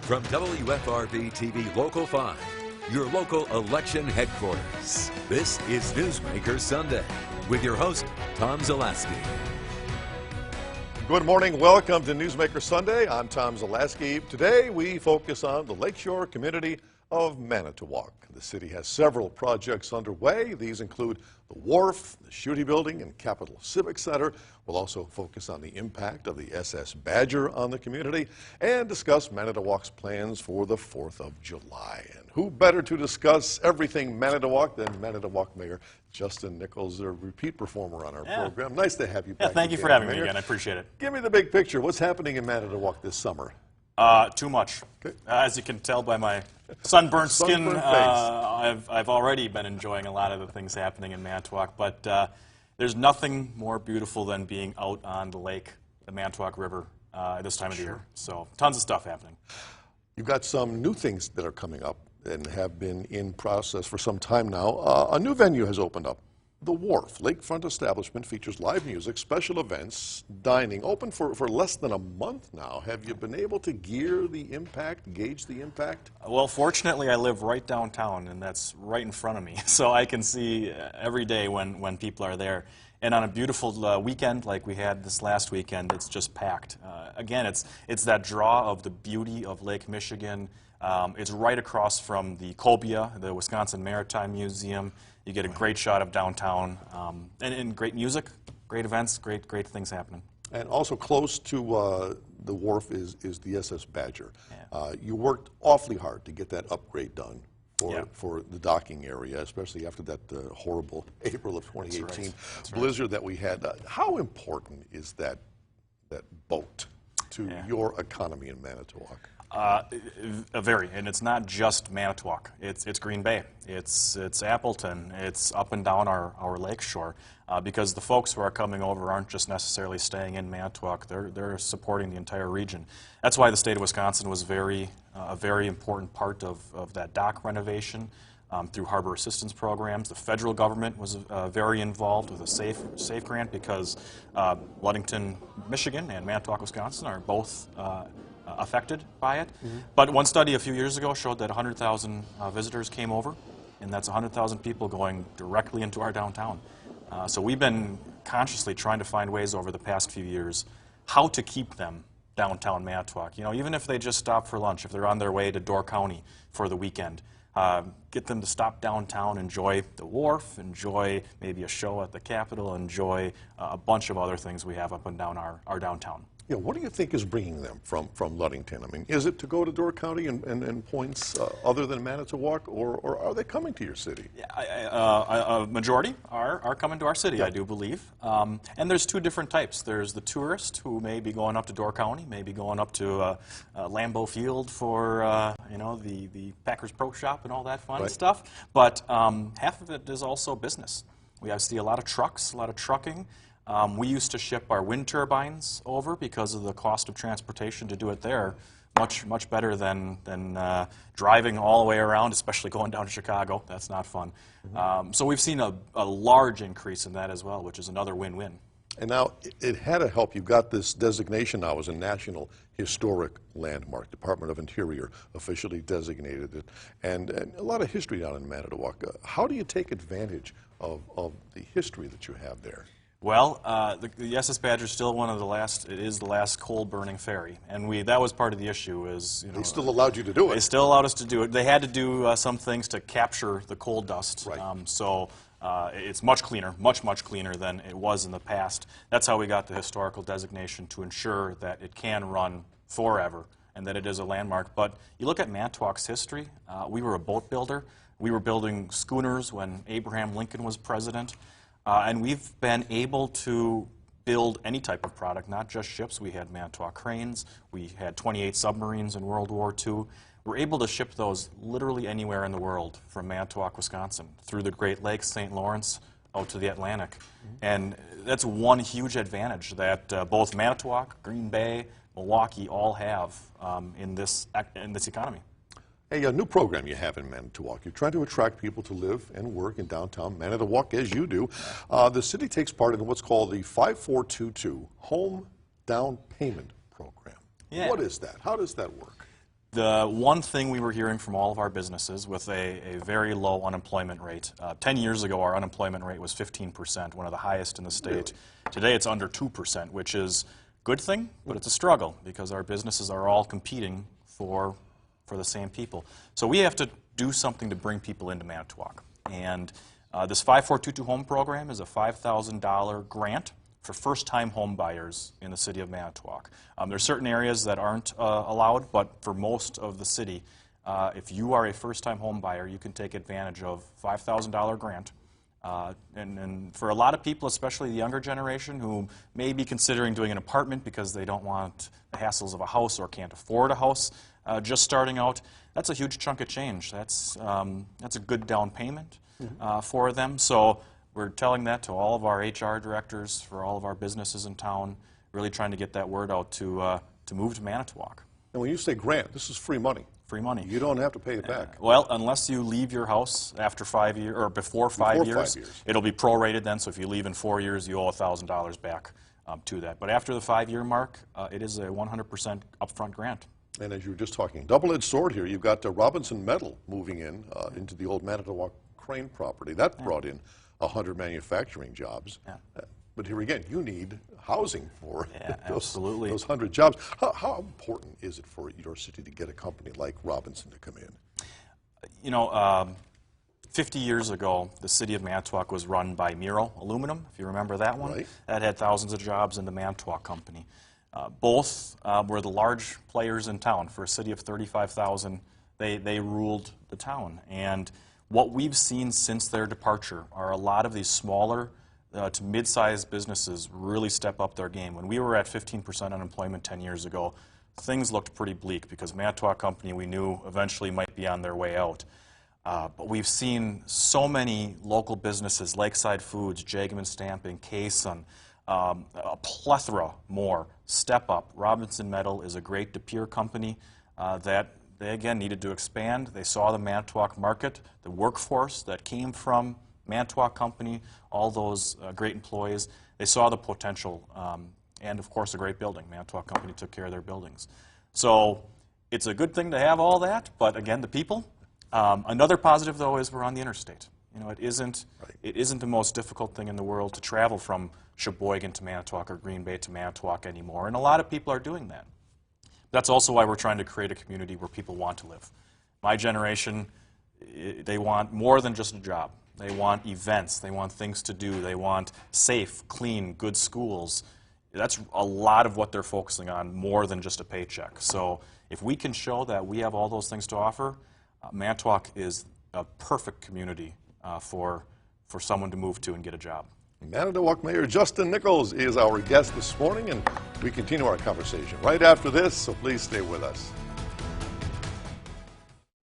From WFRV TV Local 5, your local election headquarters, this is Newsmaker Sunday with your host, Tom Zalaski. Good morning. Welcome to Newsmaker Sunday. I'm Tom Zalaski. Today we focus on the lakeshore community of Manitowoc. The city has several projects underway. These include the wharf, the Schutte Building, and Capitol Civic Center. We'll also focus on the impact of the SS Badger on the community and discuss Manitowoc's plans for the 4th of July. And who better to discuss everything Manitowoc than Manitowoc Mayor Justin Nichols, a repeat performer on our program. Nice to have you back. Thank you for having me again. I appreciate it. Give me the big picture. What's happening in Manitowoc this summer? Too much. Okay. As you can tell by my sunburnt skin, I've already been enjoying a lot of the things happening in Manitowoc, but there's nothing more beautiful than being out on the lake, the Manitowoc River, this time of the year. So tons of stuff happening. You've got some new things that are coming up and have been in process for some time now. A new venue has opened up. The Wharf Lakefront establishment features live music, special events, dining, open for less than a month now. Have you been able to gauge the impact? Well, fortunately, I live right downtown, and that's right in front of me, so I can see every day when people are there. And on a beautiful weekend like we had this last weekend, it's just packed. Again, it's that draw of the beauty of Lake Michigan. It's right across from the Cobia, the Wisconsin Maritime Museum. You get a great shot of downtown, and great music, great events, great things happening. And also close to the wharf is the SS Badger. Yeah. You worked awfully hard to get that upgrade done for the docking area, especially after that horrible April of 2018 blizzard that we had. How important is that boat to your economy in Manitowoc? Very, and it's not just Manitowoc. It's Green Bay. It's Appleton. It's up and down our lakeshore. Because the folks who are coming over aren't just necessarily staying in Manitowoc. They're supporting the entire region. That's why the state of Wisconsin was a very important part of that dock renovation through harbor assistance programs. The federal government was very involved with a safe grant because Ludington, Michigan, and Manitowoc, Wisconsin are both affected by it. Mm-hmm. But one study a few years ago showed that 100,000 visitors came over, and that's 100,000 people going directly into our downtown. So we've been consciously trying to find ways over the past few years how to keep them downtown Manitowoc. You know, even if they just stop for lunch, if they're on their way to Door County for the weekend, get them to stop downtown, enjoy the wharf, enjoy maybe a show at the Capitol, enjoy a bunch of other things we have up and down our downtown. Yeah, what do you think is bringing them from Ludington? I mean, is it to go to Door County and points other than Manitowoc, or are they coming to your city? A majority are coming to our city, I do believe. And there's two different types. There's the tourist who may be going up to Door County, maybe going up to Lambeau Field for the Packers Pro Shop and all that fun stuff. But half of it is also business. We see a lot of trucks, a lot of trucking. We used to ship our wind turbines over because of the cost of transportation to do it there. Much better than driving all the way around, especially going down to Chicago. That's not fun. Mm-hmm. So we've seen a large increase in that as well, which is another win-win. And now it had to help. You've got this designation now as a National Historic Landmark. Department of Interior officially designated it, and a lot of history down in Manitowoc. How do you take advantage of the history that you have there? Well, the SS Badger is still one of the last. It is the last coal-burning ferry, and that was part of the issue. They still allowed you to do it. They still allowed us to do it. They had to do some things to capture the coal dust. Right. So it's much cleaner, much cleaner than it was in the past. That's how we got the historical designation, to ensure that it can run forever and that it is a landmark. But you look at Manitowoc's history. We were a boat builder. We were building schooners when Abraham Lincoln was president. And we've been able to build any type of product, not just ships. We had Manitowoc cranes. We had 28 submarines in World War II. We're able to ship those literally anywhere in the world from Manitowoc, Wisconsin, through the Great Lakes, St. Lawrence, out to the Atlantic. Mm-hmm. And that's one huge advantage that both Manitowoc, Green Bay, Milwaukee all have in this economy. A new program you have in Manitowoc. You're trying to attract people to live and work in downtown Manitowoc, as you do. The city takes part in what's called the 5422 Home Down Payment Program. Yeah. What is that? How does that work? The one thing we were hearing from all of our businesses with a very low unemployment rate, 10 years ago our unemployment rate was 15%, one of the highest in the state. Really? Today it's under 2%, which is a good thing, but it's a struggle because our businesses are all competing for the same people. So we have to do something to bring people into Manitowoc. And this 5422 Home Program is a $5,000 grant for first-time home buyers in the city of Manitowoc. There are certain areas that aren't allowed, but for most of the city, if you are a first-time home buyer, you can take advantage of $5,000 grant. And for a lot of people, especially the younger generation, who may be considering doing an apartment because they don't want the hassles of a house or can't afford a house just starting out, that's a huge chunk of change. That's a good down payment for them. So we're telling that to all of our HR directors for all of our businesses in town, really trying to get that word out to move to Manitowoc. And when you say grant, this is free money. Free money. You don't have to pay it back. Well, unless you leave your house after 5 years or before 5 years, it'll be prorated then. So if you leave in 4 years, you owe $1,000 back to that. But after the 5-year mark, it is a 100% upfront grant. And as you were just talking, double-edged sword here. You've got Robinson Metal moving in into the old Manitowoc Crane property. That brought in 100 manufacturing jobs. But here again, you need housing for those 100 jobs. How important is it for your city to get a company like Robinson to come in? You know, 50 years ago, the city of Manitowoc was run by Miro Aluminum, if you remember that one. Right. That had thousands of jobs in the Manitowoc company. Both were the large players in town. For a city of 35,000, they ruled the town. And what we've seen since their departure are a lot of these smaller to mid-sized businesses really step up their game. When we were at 15% unemployment 10 years ago, things looked pretty bleak because Manitowoc Company we knew eventually might be on their way out. But we've seen so many local businesses, Lakeside Foods, Jagman Stamping, Cason, a plethora more step up. Robinson Metal is a great De Pere company that they again needed to expand. They saw the Manitowoc market, the workforce that came from Manitowoc Company, all those great employees. They saw the potential and of course a great building. Manitowoc Company took care of their buildings. So it's a good thing to have all that, but again, the people. Another positive though is we're on the interstate. You know, it isn't the most difficult thing in the world to travel from Sheboygan to Manitowoc or Green Bay to Manitowoc anymore, and a lot of people are doing that. That's also why we're trying to create a community where people want to live. My generation, they want more than just a job. They want events, they want things to do, they want safe, clean, good schools. That's a lot of what they're focusing on, more than just a paycheck. So if we can show that we have all those things to offer, Manitowoc is a perfect community for someone to move to and get a job. Manitowoc Mayor Justin Nichols is our guest this morning, and we continue our conversation right after this, so please stay with us.